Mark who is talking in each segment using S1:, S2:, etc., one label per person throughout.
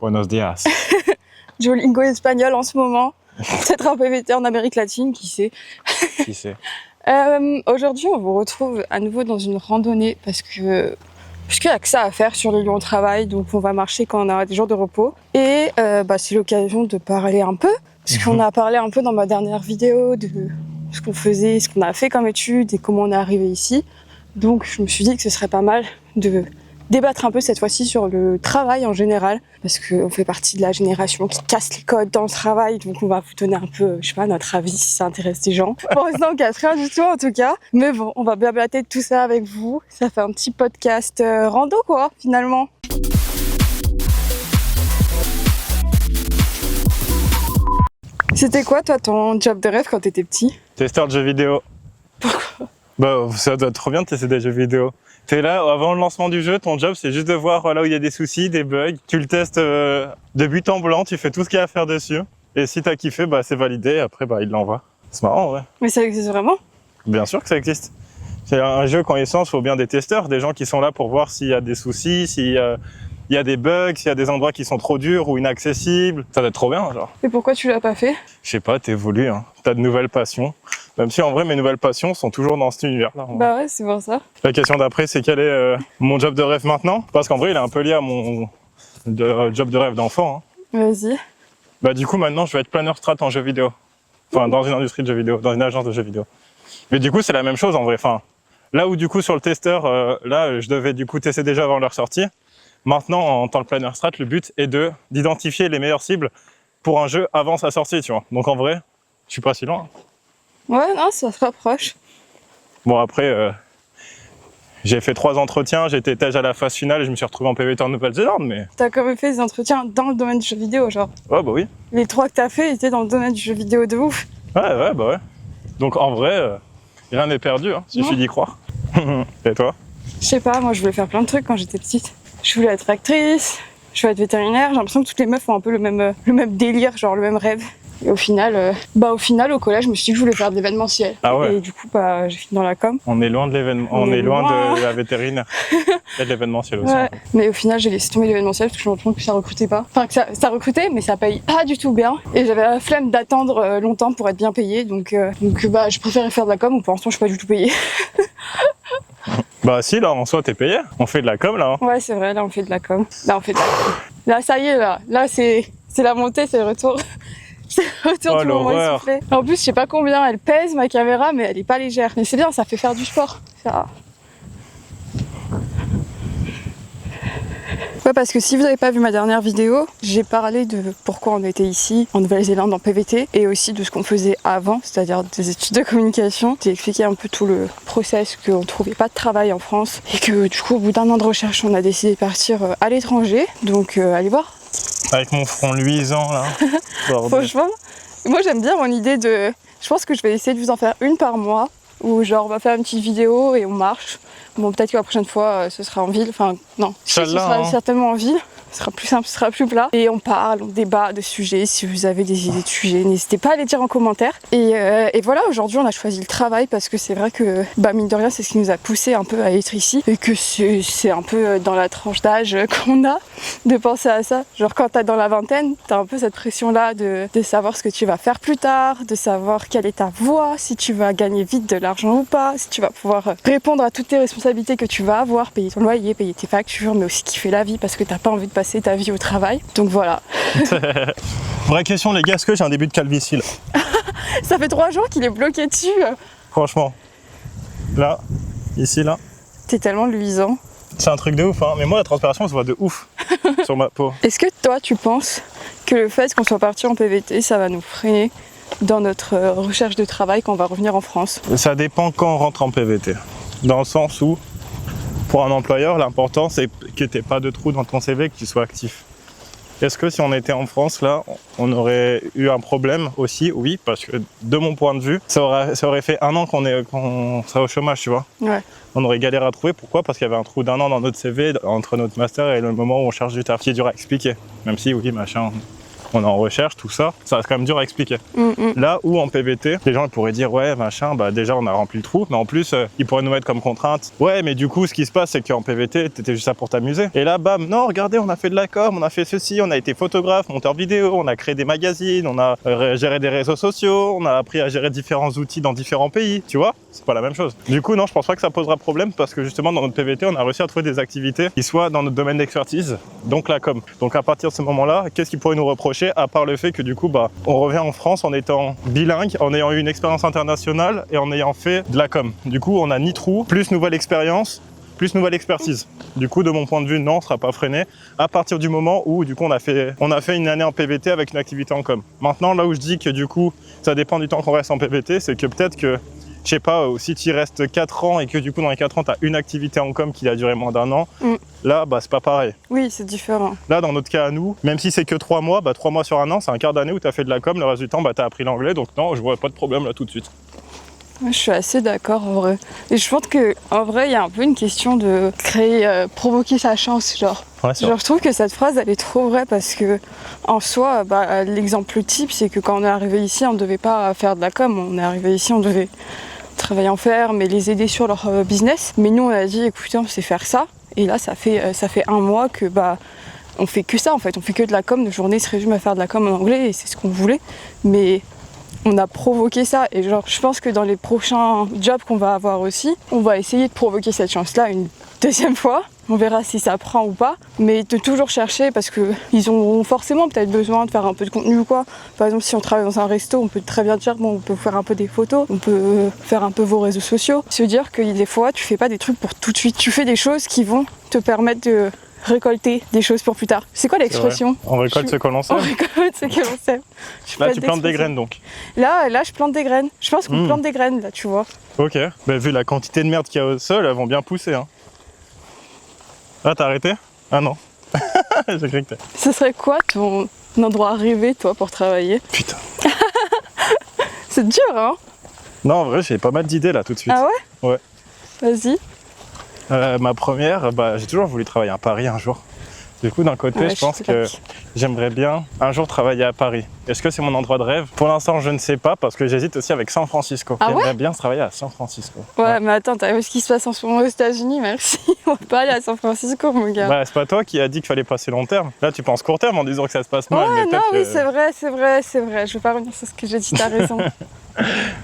S1: Buenos dias.
S2: Duolingo espagnol en ce moment. Peut-être un PVT en Amérique latine, qui sait.
S1: Qui sait.
S2: Aujourd'hui, on vous retrouve à nouveau dans une randonnée puisqu'il n'y a que ça à faire sur les lieux où on travaille, donc on va marcher quand on a des jours de repos. Et c'est l'occasion de parler un peu, parce qu'on a parlé un peu dans ma dernière vidéo de ce qu'on faisait, ce qu'on a fait comme études et comment on est arrivé ici. Donc je me suis dit que ce serait pas mal de débattre un peu cette fois-ci sur le travail en général, parce qu'on fait partie de la génération qui casse les codes dans le travail, donc on va vous donner un peu, je sais pas, notre avis si ça intéresse des gens. Pour l'instant, on casse rien du tout en tout cas, mais bon, on va blablater de tout ça avec vous. Ça fait un petit podcast rando quoi, finalement. C'était quoi toi ton job de rêve quand t'étais petit?
S1: Testeur de jeux vidéo.
S2: Pourquoi?
S1: Bah, ça doit être trop bien de tester des jeux vidéo. T'es là, avant le lancement du jeu, ton job c'est juste de voir là où il y a des soucis, des bugs. Tu le testes de but en blanc, tu fais tout ce qu'il y a à faire dessus. Et si t'as kiffé, bah c'est validé, après bah il l'envoie. C'est marrant, ouais.
S2: Mais ça existe vraiment?
S1: Bien sûr que ça existe. C'est un jeu, quand il sort, il faut bien des testeurs, des gens qui sont là pour voir s'il y a des soucis, s'il y a des bugs, s'il y a des endroits qui sont trop durs ou inaccessibles. Ça doit être trop bien, genre.
S2: Et pourquoi tu l'as pas fait?
S1: Je sais pas, t'évolues, hein. T'as de nouvelles passions. Même si en vrai, mes nouvelles passions sont toujours dans cet univers-là.
S2: Bah ouais, c'est pour ça.
S1: La question d'après, c'est quel est mon job de rêve maintenant? Parce qu'en vrai, il est un peu lié à mon job de rêve d'enfant. Hein.
S2: Vas-y.
S1: Bah du coup, maintenant, je vais être planeur strat en jeux vidéo. Enfin, dans une industrie de jeux vidéo, dans une agence de jeux vidéo. Mais du coup, c'est la même chose en vrai. Enfin, là où du coup, sur le testeur, là, je devais du coup tester déjà avant leur sortie. Maintenant, en tant que planeur strat, le but est d'identifier les meilleures cibles pour un jeu avant sa sortie, tu vois. Donc en vrai, je suis pas si loin.
S2: Ouais, non, ça se rapproche.
S1: Bon, après, j'ai fait 3 entretiens, j'ai été étage à la phase finale et je me suis retrouvé en PVT en Nouvelle-Zélande, mais...
S2: T'as quand même fait des entretiens dans le domaine du jeu vidéo, genre.
S1: Ouais, bah oui.
S2: Les 3 que t'as fait étaient dans le domaine du jeu vidéo de ouf.
S1: Ouais, bah ouais. Donc en vrai, rien n'est perdu, hein, suffit d'y croire. Et toi?
S2: Je sais pas, moi je voulais faire plein de trucs quand j'étais petite. Je voulais être actrice, je voulais être vétérinaire, j'ai l'impression que toutes les meufs ont un peu le même délire, genre le même rêve. Et au final, au collège, je me suis dit que je voulais faire de l'événementiel.
S1: Ah ouais.
S2: Et du coup, j'ai fini dans la com.
S1: On est loin de l'événement, on est loin de la vétérinaire. Et de l'événementiel aussi.
S2: Ouais. Mais au final, j'ai laissé tomber l'événementiel parce que je me rends compte que ça recrutait pas. Enfin, que ça recrutait, mais ça paye pas du tout bien. Et j'avais la flemme d'attendre longtemps pour être bien payée. Donc, je préférais faire de la com, où pour l'instant, je suis pas du tout payée.
S1: Bah si, là, en soi, t'es payé. On fait de la com, là. Hein.
S2: Ouais, c'est vrai, là, on fait de la com. Là, ça y est, là. Là, c'est la montée, c'est le retour. C'est le retour du moment essoufflé. En plus, je sais pas combien elle pèse, ma caméra, mais elle est pas légère. Mais c'est bien, ça fait faire du sport. Ça... Ouais, parce que si vous n'avez pas vu ma dernière vidéo, j'ai parlé de pourquoi on était ici, en Nouvelle-Zélande, en PVT, et aussi de ce qu'on faisait avant, c'est-à-dire des études de communication. J'ai expliqué un peu tout le process, qu'on ne trouvait pas de travail en France, et que du coup, au bout d'un an de recherche, on a décidé de partir à l'étranger. Donc, allez voir.
S1: Avec mon front luisant, là.
S2: Franchement, moi j'aime bien mon idée de... Je pense que je vais essayer de vous en faire une par mois, où genre on va faire une petite vidéo et on marche. Bon, peut-être que la prochaine fois, ce sera en ville. Enfin, non, ce sera certainement en ville. Ce sera plus simple, ce sera plus plat. Et on parle, on débat de sujets. Si vous avez des idées de sujets, n'hésitez pas à les dire en commentaire. Et voilà, aujourd'hui, on a choisi le travail parce que c'est vrai que, mine de rien, c'est ce qui nous a poussé un peu à être ici. Et que c'est un peu dans la tranche d'âge qu'on a de penser à ça. Genre, quand t'es dans la vingtaine, t'as un peu cette pression-là de savoir ce que tu vas faire plus tard, de savoir quelle est ta voie, si tu vas gagner vite de l'argent ou pas, si tu vas pouvoir répondre à toutes tes responsabilités que tu vas avoir, payer ton loyer, payer tes factures, mais aussi kiffer la vie parce que t'as pas envie de passer ta vie au travail. Donc voilà.
S1: Vraie question les gars, est-ce que j'ai un début de calvitie là?
S2: Ça fait 3 jours qu'il est bloqué dessus.
S1: Franchement. Là, ici, là.
S2: T'es tellement luisant.
S1: C'est un truc de ouf, hein. Mais moi la transpiration se voit de ouf sur ma peau.
S2: Est-ce que toi tu penses que le fait qu'on soit parti en PVT, ça va nous freiner dans notre recherche de travail quand on va revenir en France?
S1: Ça dépend quand on rentre en PVT. Dans le sens où, pour un employeur, l'important c'est que tu n'aies pas de trou dans ton CV, que tu sois actif. Est-ce que si on était en France, là, on aurait eu un problème aussi? Oui, parce que de mon point de vue, ça aurait fait 1 an qu'on serait au chômage, tu vois.
S2: Ouais.
S1: On aurait galéré à trouver. Pourquoi? Parce qu'il y avait un trou d'1 an dans notre CV entre notre master et le moment où on cherche du taf, qui est dur à expliquer. Même si, oui, machin, on est en recherche, tout ça, ça reste quand même dur à expliquer. Là où en PVT, les gens ils pourraient dire ouais machin, bah déjà on a rempli le trou, mais en plus ils pourraient nous mettre comme contrainte, ouais mais du coup ce qui se passe c'est qu'en PVT t'étais juste là pour t'amuser. Et là bam, non regardez on a fait de la com, on a fait ceci, on a été photographe, monteur vidéo, on a créé des magazines, on a géré des réseaux sociaux, on a appris à gérer différents outils dans différents pays, tu vois, c'est pas la même chose. Du coup non, je pense pas que ça posera problème parce que justement dans notre PVT on a réussi à trouver des activités qui soient dans notre domaine d'expertise, donc la com. Donc à partir de ce moment-là, qu'est-ce qu'ils pourraient nous reprocher à part le fait que du coup bah on revient en France en étant bilingue, en ayant eu une expérience internationale et en ayant fait de la com. Du coup on a ni trou, plus nouvelle expérience, plus nouvelle expertise. Du coup de mon point de vue non, on sera pas freiné à partir du moment où du coup on a fait une année en PVT avec une activité en com. Maintenant là où je dis que du coup ça dépend du temps qu'on reste en PVT, c'est que peut-être que je sais pas, si tu restes 4 ans et que du coup dans les 4 ans tu as une activité en com qui a duré moins d'un an, là bah c'est pas pareil.
S2: Oui, c'est différent.
S1: Là dans notre cas à nous, même si c'est que 3 mois, bah 3 mois sur un an, c'est un quart d'année où tu as fait de la com, le reste du temps bah tu as appris l'anglais, donc non, je vois pas de problème là tout de suite.
S2: Je suis assez d'accord en vrai. Et je pense qu'en vrai, il y a un peu une question de créer, provoquer sa chance, genre.
S1: Ouais,
S2: Genre, je trouve que cette phrase, elle est trop vraie parce que, en soi, bah, l'exemple type, c'est que quand on est arrivé ici, on ne devait pas faire de la com. On est arrivé ici, on devait travailler en ferme et les aider sur leur business. Mais nous, on a dit, écoutez, on sait faire ça. Et là, ça fait 1 mois que, bah, on fait que ça en fait. On fait que de la com. Nos journées se résument à faire de la com en anglais et c'est ce qu'on voulait. Mais on a provoqué ça et genre je pense que dans les prochains jobs qu'on va avoir aussi, on va essayer de provoquer cette chance-là une deuxième fois. On verra si ça prend ou pas, mais de toujours chercher parce qu'ils ont forcément peut-être besoin de faire un peu de contenu ou quoi. Par exemple, si on travaille dans un resto, on peut très bien dire bon, on peut faire un peu des photos, on peut faire un peu vos réseaux sociaux. Se dire que des fois, tu fais pas des trucs pour tout de suite, tu fais des choses qui vont te permettre de récolter des choses pour plus tard. C'est quoi l'expression?
S1: On récolte ce que l'on sème.
S2: On récolte ce que l'on sème.
S1: Là, tu plantes des graines donc.
S2: Là, je plante des graines. Je pense qu'on plante des graines là, tu vois.
S1: Ok. Bah, vu la quantité de merde qu'il y a au sol, elles vont bien pousser. Hein. Ah, t'as arrêté? Ah non. J'ai cru que t'as.
S2: Ce serait quoi ton endroit rêvé, toi, pour travailler?
S1: Putain.
S2: C'est dur, hein?
S1: Non, en vrai, j'ai pas mal d'idées là tout de suite.
S2: Ah ouais?
S1: Ouais.
S2: Vas-y.
S1: Ma première, bah, j'ai toujours voulu travailler à Paris un jour. Du coup, d'un côté, je pense que j'aimerais bien un jour travailler à Paris. Est-ce que c'est mon endroit de rêve? Pour l'instant, je ne sais pas parce que j'hésite aussi avec San Francisco.
S2: Ah
S1: j'aimerais
S2: ouais
S1: bien travailler à San Francisco.
S2: Ouais, mais attends, t'as vu ce qui se passe en ce moment aux États-Unis? Merci. On va pas aller à San Francisco, mon gars.
S1: Bah, c'est pas toi qui as dit qu'il fallait passer long terme. Là, tu penses court terme en disant que ça se passe mal.
S2: Ouais,
S1: mais
S2: non, oui,
S1: que...
S2: c'est vrai. Je vais pas revenir sur ce que j'ai dit, t'as raison.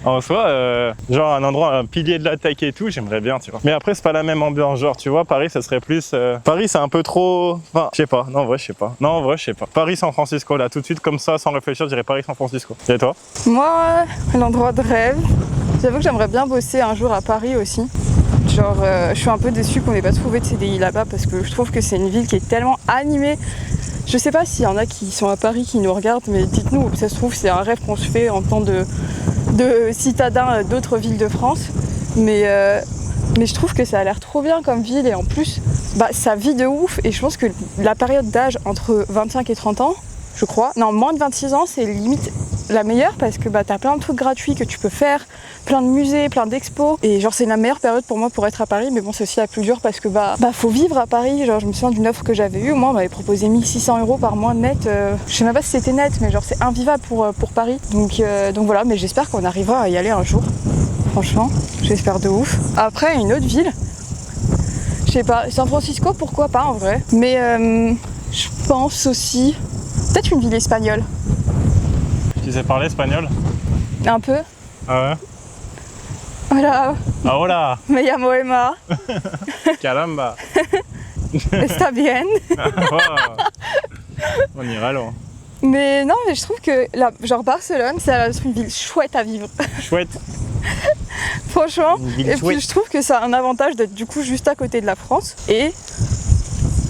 S1: En soi, genre un endroit, un pilier de la tech et tout, j'aimerais bien, tu vois. Mais après, c'est pas la même ambiance, genre, tu vois, Paris, ça serait plus... Paris, c'est un peu trop... Enfin, je sais pas, non, en vrai, je sais pas. Non, en vrai, je sais pas. Paris, San Francisco, là, tout de suite, comme ça, sans réfléchir, je dirais Paris, San Francisco. Et toi?
S2: Moi, l'endroit de rêve, j'avoue que j'aimerais bien bosser un jour à Paris aussi. Genre, je suis un peu déçue qu'on n'ait pas trouvé de CDI là-bas parce que je trouve que c'est une ville qui est tellement animée. Je sais pas s'il y en a qui sont à Paris qui nous regardent, mais dites-nous, ça se trouve, c'est un rêve qu'on se fait en tant de citadins d'autres villes de France. Mais je trouve que ça a l'air trop bien comme ville et en plus, bah, ça vit de ouf. Et je pense que la période d'âge entre 25 et 30 ans, je crois, non, moins de 26 ans, c'est limite la meilleure parce que bah, t'as plein de trucs gratuits que tu peux faire, plein de musées, plein d'expos. Et genre, c'est la meilleure période pour moi pour être à Paris, mais bon, c'est aussi la plus dure parce que bah faut vivre à Paris. Genre, je me souviens d'une offre que j'avais eue, moi, on m'avait proposé 1 600 € par mois net. Je sais même pas si c'était net, mais genre, c'est invivable pour Paris. Donc voilà, mais j'espère qu'on arrivera à y aller un jour. Franchement, j'espère de ouf. Après, une autre ville, je sais pas, San Francisco, pourquoi pas en vrai. Mais je pense aussi, peut-être une ville espagnole.
S1: Tu sais parler espagnol?
S2: Un peu.
S1: Ah ouais?
S2: Hola,
S1: Ah hola!
S2: me llamo Emma.
S1: Caramba!
S2: Está bien.
S1: On ira loin.
S2: Mais non, mais je trouve que genre Barcelone, c'est une ville chouette à vivre.
S1: Chouette.
S2: Franchement.
S1: Et
S2: puis je trouve que ça a un avantage d'être du coup juste à côté de la France. Et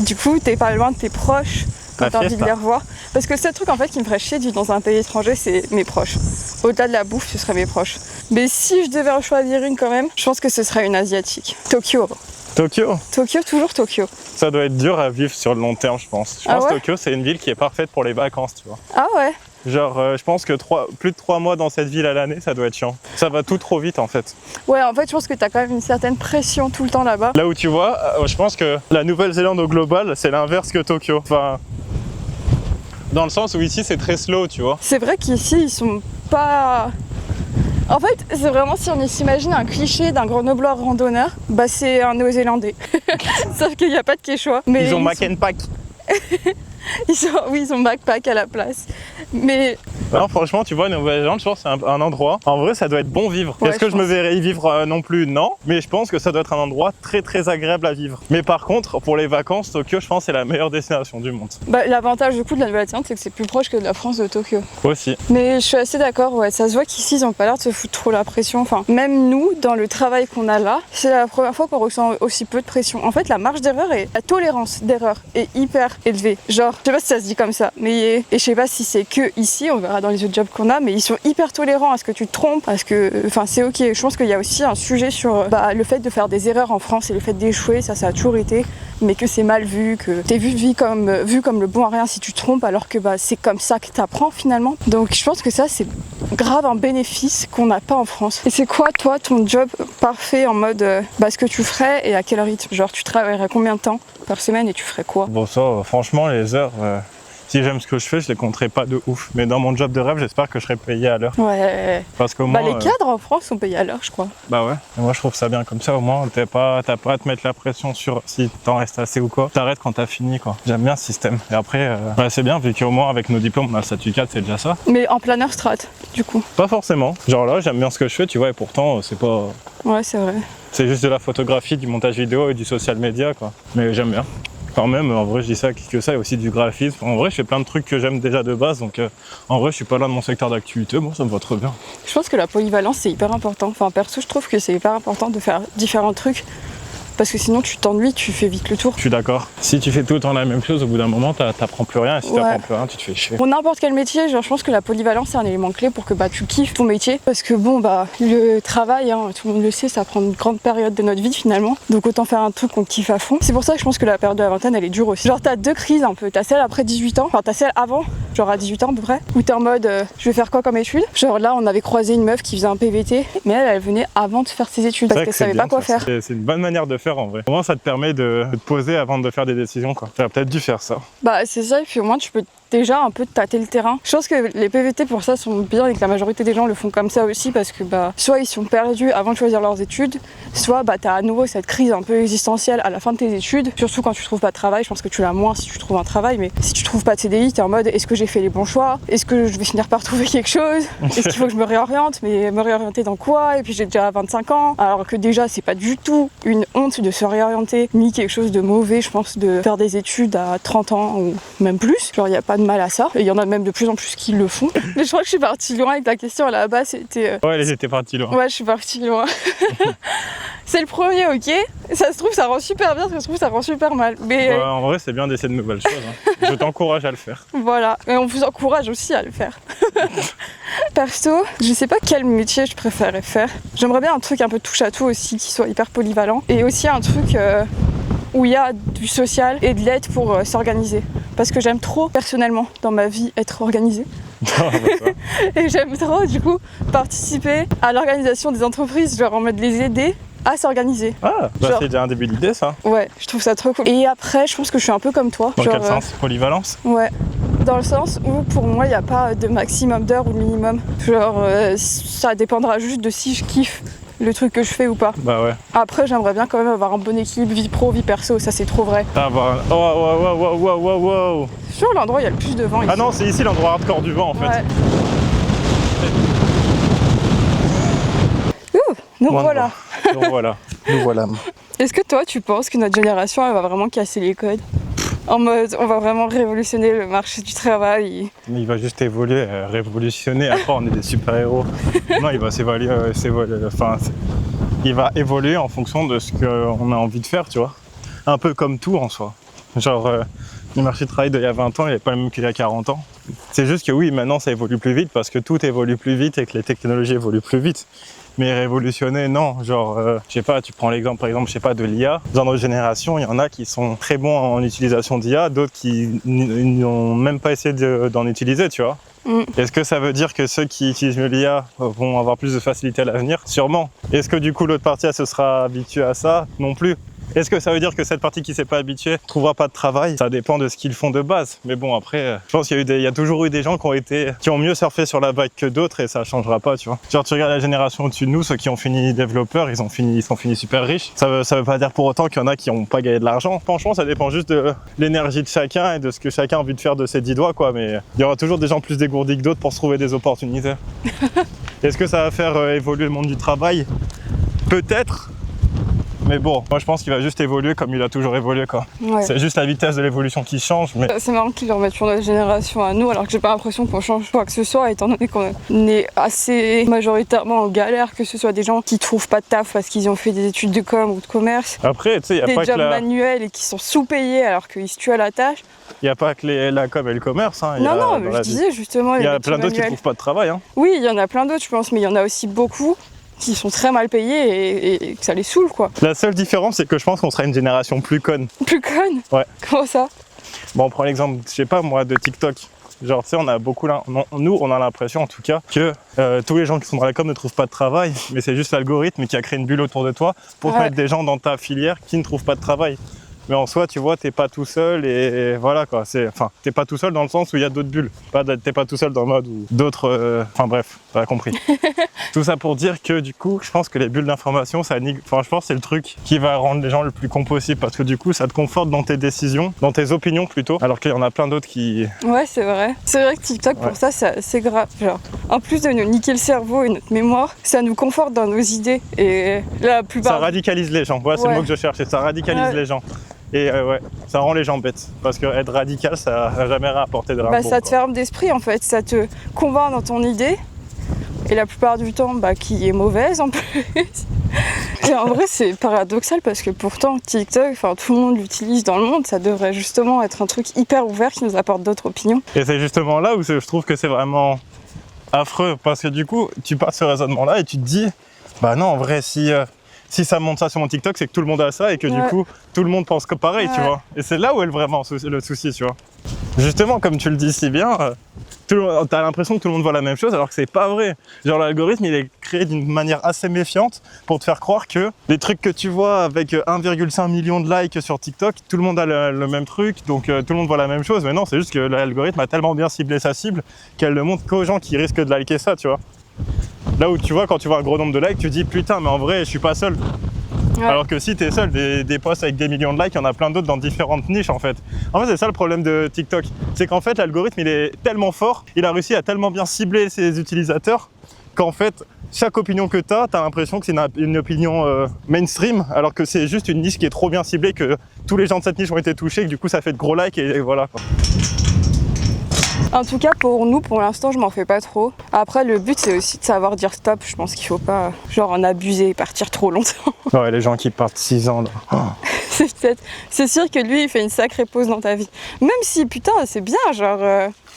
S2: du coup, t'es pas loin de tes proches quand t'as envie de les revoir. Parce que le seul truc en fait qui me ferait chier de vivre dans un pays étranger, c'est mes proches. Au-delà de la bouffe, ce serait mes proches. Mais si je devais en choisir une quand même, je pense que ce serait une asiatique. Tokyo.
S1: Tokyo?
S2: Tokyo, toujours Tokyo.
S1: Ça doit être dur à vivre sur le long terme, je pense. Je pense que Tokyo, c'est une ville qui est parfaite pour les vacances, tu vois.
S2: Ah ouais?
S1: Genre, je pense que plus de 3 mois dans cette ville à l'année, ça doit être chiant. Ça va tout trop vite, en fait.
S2: Ouais, en fait, je pense que t'as quand même une certaine pression tout le temps là-bas.
S1: Là où tu vois, je pense que la Nouvelle-Zélande au global, c'est l'inverse que Tokyo. Enfin, Dans le sens où ici c'est très slow, tu vois.
S2: C'est vrai qu'ici, ils sont pas... En fait, c'est vraiment si on s'imagine un cliché d'un grenoblois randonneur, bah c'est un néo-zélandais. Sauf qu'il n'y a pas de quechua. Mais
S1: Ils ont Mac and Pack.
S2: Oui, ils ont backpack à la place. Mais
S1: Non, franchement, tu vois, Nouvelle-Zélande, je pense que c'est un endroit. En vrai, ça doit être bon vivre.
S2: Ouais,
S1: Est-ce que
S2: je
S1: je me verrais y vivre non plus? Non. Mais je pense que ça doit être un endroit très très agréable à vivre. Mais par contre, pour les vacances, Tokyo, je pense que c'est la meilleure destination du monde.
S2: bah, l'avantage du coup de la Nouvelle-Zélande, c'est que c'est plus proche que de la France de Tokyo.
S1: Aussi.
S2: Mais je suis assez d'accord, ouais, ça se voit qu'ici ils ont pas l'air de se foutre trop la pression. Enfin, même nous, dans le travail qu'on a là, c'est la première fois qu'on ressent aussi peu de pression. En fait, la marge d'erreur et la tolérance d'erreur est hyper élevée. Genre, je sais pas si ça se dit comme ça, mais et je sais pas si c'est que ici, on verra dans les autres jobs qu'on a, mais ils sont hyper tolérants à ce que tu te trompes, parce que, enfin, c'est ok. Je pense qu'il y a aussi un sujet sur le fait de faire des erreurs en France et le fait d'échouer, ça a toujours été, mais que c'est mal vu, que t'es vu comme le bon à rien si tu te trompes, alors que c'est comme ça que t'apprends finalement. Donc je pense que ça c'est grave un bénéfice qu'on n'a pas en France. Et c'est quoi toi ton job parfait en mode ce que tu ferais et à quel rythme? Genre tu travaillerais combien de temps par semaine et tu ferais quoi?
S1: Bon, ça, franchement, les heures, si j'aime ce que je fais, je les compterai pas de ouf. Mais dans mon job de rêve, j'espère que je serai payé à l'heure.
S2: Ouais.
S1: Parce qu'au moins.
S2: Les cadres en France sont payés à l'heure, je crois.
S1: Bah ouais. Et moi, je trouve ça bien comme ça. Au moins, t'as pas à te mettre la pression sur si t'en restes assez ou quoi. T'arrêtes quand t'as fini, quoi. J'aime bien ce système. Et après, c'est bien, vu qu'au moins, avec nos diplômes, on a le statut 4, c'est déjà ça.
S2: Mais en planeur strat, du coup.
S1: Pas forcément. Genre là, j'aime bien ce que je fais, tu vois, et pourtant, c'est pas.
S2: Ouais, c'est vrai.
S1: C'est juste de la photographie, du montage vidéo et du social media, quoi. Mais j'aime bien. Quand même, en vrai, je dis ça que ça, et aussi du graphisme. En vrai, je fais plein de trucs que j'aime déjà de base, donc en vrai, je suis pas là de mon secteur d'activité, moi, ça me va très bien.
S2: Je pense que la polyvalence, c'est hyper important. Enfin, perso, je trouve que c'est hyper important de faire différents trucs. Parce que sinon tu t'ennuies, tu fais vite le tour.
S1: Je suis d'accord. Si tu fais tout le temps la même chose, au bout d'un moment, t'apprends plus rien. Et si t'apprends plus rien, tu te fais chier.
S2: Pour n'importe quel métier, genre, je pense que la polyvalence c'est un élément clé pour que tu kiffes ton métier. Parce que le travail, tout le monde le sait, ça prend une grande période de notre vie finalement. Donc autant faire un truc qu'on kiffe à fond. C'est pour ça que je pense que la période de la vingtaine elle est dure aussi. Genre t'as deux crises un peu. T'as celle après 18 ans, enfin t'as celle avant, genre à 18 ans à peu près, où t'es en mode je vais faire quoi comme étude. Genre là on avait croisé une meuf qui faisait un PVT, mais elle venait avant de faire ses études parce qu'elle savait pas quoi faire.
S1: C'est une bonne manière de faire en vrai. Au moins ça te permet de te poser avant de faire des décisions, quoi. T'aurais peut-être dû faire ça.
S2: C'est ça, et puis au moins tu peux déjà un peu tâter le terrain. Je pense que les PVT pour ça sont bien et que la majorité des gens le font comme ça aussi parce que soit ils sont perdus avant de choisir leurs études, soit t'as à nouveau cette crise un peu existentielle à la fin de tes études, surtout quand tu trouves pas de travail. Je pense que tu l'as moins si tu trouves un travail, mais si tu trouves pas de CDI, t'es en mode est-ce que j'ai fait les bons choix? Est-ce que je vais finir par trouver quelque chose? Est-ce qu'il faut que je me réoriente? Mais me réorienter dans quoi? Et puis j'ai déjà 25 ans, alors que déjà c'est pas du tout une honte de se réorienter, ni quelque chose de mauvais, je pense, de faire des études à 30 ans ou même plus. Genre il y a pas de mal à ça, et il y en a même de plus en plus qui le font. Mais je crois que je suis partie loin avec la question à la base, c'était...
S1: Ouais, elle était partie loin.
S2: Ouais, je suis partie loin. C'est le premier, ok. Ça se trouve, ça rend super bien, ça se trouve, ça rend super mal. Mais
S1: en vrai, c'est bien d'essayer de nouvelles choses. Hein. Je t'encourage à le faire.
S2: Voilà, et on vous encourage aussi à le faire. Perso, je sais pas quel métier je préférerais faire. J'aimerais bien un truc un peu touche à tout aussi, qui soit hyper polyvalent. Et aussi un truc où il y a du social et de l'aide pour s'organiser. Parce que j'aime trop, personnellement, dans ma vie, être organisée. Et j'aime trop, du coup, participer à l'organisation des entreprises, genre en mode les aider à s'organiser.
S1: Ah, c'est déjà un début d'idée, ça.
S2: Ouais, je trouve ça trop cool. Et après, je pense que je suis un peu comme toi.
S1: Dans quel sens? Polyvalence?
S2: Ouais. Dans le sens où, pour moi, il n'y a pas de maximum d'heures ou de minimum. Genre, ça dépendra juste de si je kiffe le truc que je fais ou pas.
S1: Bah ouais.
S2: Après, j'aimerais bien quand même avoir un bon équilibre vie pro, vie perso, ça c'est trop vrai.
S1: Oh.
S2: C'est sûr l'endroit où il y a le plus de vent ici.
S1: Ah non, c'est ici l'endroit hardcore du vent en fait.
S2: Ouais. Nous voilà.
S1: Nous voilà.
S2: Est-ce que toi tu penses que notre génération elle va vraiment casser les codes? En mode on va vraiment révolutionner le marché du travail?
S1: Il va juste évoluer, révolutionner, après on est des super-héros. Non, il va s'évaluer, il va évoluer en fonction de ce qu'on a envie de faire, tu vois. Un peu comme tout en soi. Genre, le marché du travail d'il y a 20 ans, il n'est pas le même qu'il y a 40 ans. C'est juste que oui, maintenant ça évolue plus vite parce que tout évolue plus vite et que les technologies évoluent plus vite. Mais révolutionner, non. Genre, je sais pas, tu prends l'exemple par exemple, je sais pas, de l'IA. Dans notre génération, il y en a qui sont très bons en utilisation d'IA, d'autres qui n'ont même pas essayé d'en utiliser, tu vois. Est-ce que ça veut dire que ceux qui utilisent l'IA vont avoir plus de facilité à l'avenir? Sûrement. Est-ce que du coup l'autre partie elle se sera habituée à ça? Non plus. Est-ce que ça veut dire que cette partie qui s'est pas habituée trouvera pas de travail? Ça dépend de ce qu'ils font de base. Mais bon, après, je pense qu'il y a toujours eu des gens qui ont mieux surfé sur la vague que d'autres et ça changera pas, tu vois. Genre, tu regardes la génération au-dessus de nous, ceux qui ont fini développeurs, ils sont finis super riches. Ça veut pas dire pour autant qu'il y en a qui ont pas gagné de l'argent. Franchement, ça dépend juste de l'énergie de chacun et de ce que chacun a envie de faire de ses 10 doigts, quoi. Mais il y aura toujours des gens plus dégourdis que d'autres pour se trouver des opportunités. Est-ce que ça va faire évoluer le monde du travail? Peut-être. Mais bon, moi je pense qu'il va juste évoluer comme il a toujours évolué, quoi.
S2: Ouais.
S1: C'est juste la vitesse de l'évolution qui change, mais...
S2: C'est marrant qu'ils le remettent sur notre génération à nous, alors que j'ai pas l'impression qu'on change quoi que ce soit, étant donné qu'on est assez majoritairement en galère, que ce soit des gens qui trouvent pas de taf parce qu'ils ont fait des études de com ou de commerce,
S1: Après, tu sais, il n'y a
S2: des
S1: pas que
S2: jobs manuels et qui sont sous-payés alors qu'ils se tuent à la tâche.
S1: y a pas que la com et le commerce, hein.
S2: Non, mais je disais justement...
S1: Il y a plein d'autres qui trouvent pas de travail, hein.
S2: Oui, il y en a plein d'autres, je pense, mais il y en a aussi beaucoup qui sont très mal payés et que ça les saoule, quoi.
S1: La seule différence, c'est que je pense qu'on sera une génération plus conne.
S2: Plus conne?
S1: Ouais.
S2: Comment ça?
S1: Bon, on prend l'exemple, je sais pas moi, de TikTok. Genre, tu sais, on a beaucoup nous, on a l'impression en tout cas que tous les gens qui sont dans la com ne trouvent pas de travail, mais c'est juste l'algorithme qui a créé une bulle autour de toi pour te mettre des gens dans ta filière qui ne trouvent pas de travail. Mais en soi, tu vois, t'es pas tout seul et voilà quoi. Enfin, t'es pas tout seul dans le sens où il y a d'autres bulles. T'es pas tout seul dans le mode où d'autres. Enfin bref, t'as compris. Tout ça pour dire que du coup, je pense que les bulles d'information, ça nique. Enfin, je pense que c'est le truc qui va rendre les gens le plus con possible parce que du coup, ça te conforte dans tes décisions, dans tes opinions plutôt. Alors qu'il y en a plein d'autres qui.
S2: Ouais, c'est vrai. C'est vrai que TikTok, pour ça, c'est grave. Genre, en plus de nous niquer le cerveau et notre mémoire, ça nous conforte dans nos idées. Et la plupart.
S1: Ça radicalise les gens. Voilà, c'est le mot que je cherchais. Ça radicalise les gens. Et ouais, ça rend les gens bêtes. Parce que être radical, ça n'a jamais rapporté de rapport.
S2: Ça te ferme d'esprit en fait, ça te convainc dans ton idée. Et la plupart du temps, qui est mauvaise en plus. Et en vrai, c'est paradoxal parce que pourtant, TikTok, tout le monde l'utilise dans le monde. Ça devrait justement être un truc hyper ouvert qui nous apporte d'autres opinions.
S1: Et c'est justement là où je trouve que c'est vraiment affreux. Parce que du coup, tu pars ce raisonnement-là et tu te dis, bah non, en vrai, si ça monte ça sur mon TikTok, c'est que tout le monde a ça et que du coup, tout le monde pense que pareil, tu vois. Et c'est là où est vraiment le souci, tu vois. Justement, comme tu le dis si bien, t'as l'impression que tout le monde voit la même chose alors que c'est pas vrai. Genre l'algorithme, il est créé d'une manière assez méfiante pour te faire croire que les trucs que tu vois avec 1,5 million de likes sur TikTok, tout le monde a le même truc, donc tout le monde voit la même chose. Mais non, c'est juste que l'algorithme a tellement bien ciblé sa cible qu'elle ne montre qu'aux gens qui risquent de liker ça, tu vois. Là où tu vois, quand tu vois un gros nombre de likes, tu te dis putain, mais en vrai, je suis pas seul. Ouais. Alors que si t'es seul, des posts avec des millions de likes, il y en a plein d'autres dans différentes niches en fait. En fait, c'est ça le problème de TikTok. C'est qu'en fait, l'algorithme, il est tellement fort, il a réussi à tellement bien cibler ses utilisateurs qu'en fait, chaque opinion que t'as l'impression que c'est une opinion mainstream, alors que c'est juste une niche qui est trop bien ciblée que tous les gens de cette niche ont été touchés, que du coup, ça fait de gros likes et voilà.
S2: En tout cas, pour nous, pour l'instant, je m'en fais pas trop. Après, le but, c'est aussi de savoir dire stop. Je pense qu'il faut pas, en abuser et partir trop longtemps.
S1: Ouais, les gens qui partent 6 ans, là. Oh.
S2: C'est sûr que lui, il fait une sacrée pause dans ta vie. Même si, putain, c'est bien,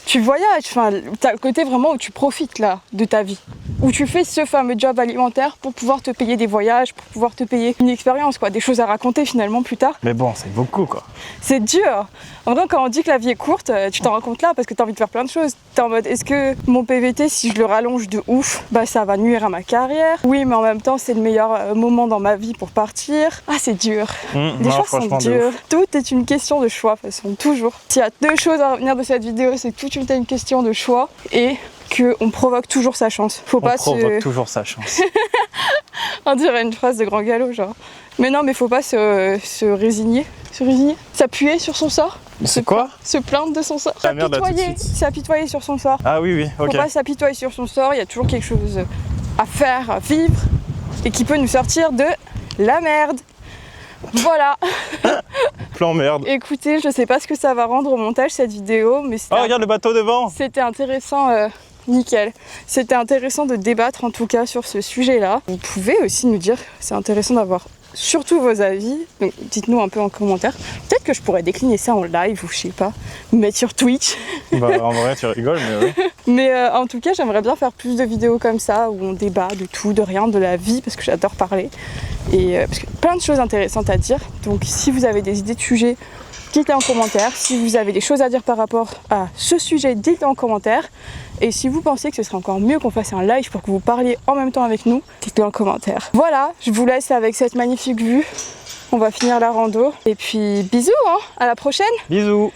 S2: tu voyages, t'as le côté vraiment où tu profites, là, de ta vie. Où tu fais ce fameux job alimentaire pour pouvoir te payer des voyages, pour pouvoir te payer une expérience, quoi. Des choses à raconter, finalement, plus tard.
S1: Mais bon, c'est beaucoup, quoi.
S2: C'est dur. En vrai, quand on dit que la vie est courte, tu t'en rends compte là parce que t'as envie de faire plein de choses. T'es en mode, est-ce que mon PVT, si je le rallonge de ouf, ça va nuire à ma carrière? Oui, mais en même temps, c'est le meilleur moment dans ma vie pour partir. Ah, c'est dur. Les choix sont durs. Tout est une question de choix, de toute façon, toujours. S'il y a 2 choses à retenir de cette vidéo, c'est que tout est une question de choix et qu'on provoque toujours sa chance.
S1: Toujours sa chance.
S2: On dirait une phrase de Grand Galop, genre. Mais non, mais faut pas se résigner. Se résigner? S'appuyer sur son sort?
S1: C'est quoi?
S2: Se plaindre de son sort. S'apitoyer sur son sort.
S1: Ah oui, ok.
S2: Faut pas s'apitoyer sur son sort, il y a toujours quelque chose à faire, à vivre, et qui peut nous sortir de la merde. Voilà.
S1: Plan merde.
S2: Écoutez, je sais pas ce que ça va rendre au montage cette vidéo, mais
S1: regarde le bateau devant.
S2: C'était intéressant. Nickel. C'était intéressant de débattre en tout cas sur ce sujet-là. Vous pouvez aussi nous dire, c'est intéressant d'avoir surtout vos avis, donc dites-nous un peu en commentaire. Peut-être que je pourrais décliner ça en live ou je sais pas, mettre sur Twitch.
S1: En vrai tu rigoles mais oui.
S2: Mais en tout cas j'aimerais bien faire plus de vidéos comme ça où on débat de tout, de rien, de la vie parce que j'adore parler et parce que plein de choses intéressantes à dire. Donc si vous avez des idées de sujets, dites-les en commentaire. Si vous avez des choses à dire par rapport à ce sujet, dites-les en commentaire. Et si vous pensez que ce serait encore mieux qu'on fasse un live pour que vous parliez en même temps avec nous, dites-le en commentaire. Voilà, je vous laisse avec cette magnifique vue On va finir la rando. Et puis bisous, hein, à la prochaine.
S1: Bisous.